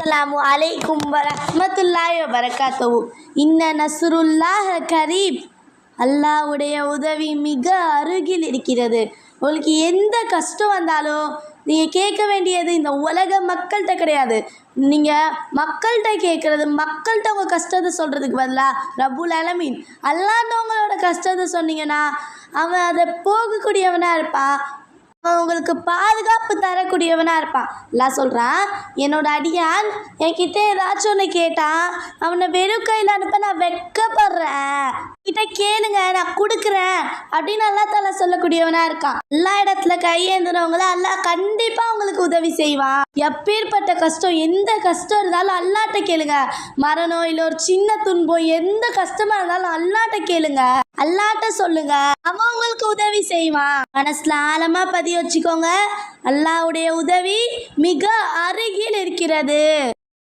அஸ்ஸலாமு அலைக்கும் வரஹ்மத்துல்லாஹி வபரகாத்துஹு. இன்ன நஸ்ருல்லாஹ கரீப். அல்லாஹ்வுடைய உதவி மிக அருகில் இருக்கிறது. உங்களுக்கு எந்த கஷ்டம் வந்தாலும் நீங்கள் கேட்க வேண்டியது இந்த உலக மக்கள்கிட்ட கிடையாது. நீங்கள் மக்கள்கிட்ட கேட்குறது, மக்கள்கிட்ட உங்கள் கஷ்டத்தை சொல்கிறதுக்கு பதிலாக ரப்புல் ஆலமீன் அல்லாஹ்ட்ட உங்களோட கஷ்டத்தை சொன்னீங்கன்னா அவன் அதை போகக்கூடியவனாக இருப்பான். அவன் உங்களுக்கு பாதுகாப்பு தரக்கூடியவனாக இருப்பான். எல்லாம் சொல்கிறான், என்னோட அடியான் என்கிட்ட ஏதாச்சும் ஒன்று கேட்டான், அவனை வெறும் கையில் அனுப்ப நான் வெட்கப்படுறேன், கிட்ட கேளுங்க நான் கொடுக்குறேன் அப்படின்னு அல்லாஹ் தஆலா சொல்லக்கூடியவனாக இருக்கான். எல்லா இடத்துல கையேந்துறவங்கள அல்லாஹ் கண்டிப்பாக உங்களுக்கு உதவி செய்வான். எப்பேற்பட்ட கஷ்டம், எந்த கஷ்டம் இருந்தாலும் அல்லாஹ்ட்ட கேளுங்க. மரணம் இல்லை ஒரு சின்ன துன்பம், எந்த கஷ்டமாக இருந்தாலும் அல்லாஹ்ட்ட கேளுங்க, அல்லாஹ்ட்ட சொல்லுங்க, அவன் உங்களுக்கு உதவி செய்வான். மனசுல ஆழமா பதிய வச்சுக்கோங்க, அல்லாஹ்வுடைய உதவி மிக அருகில் இருக்கிறது.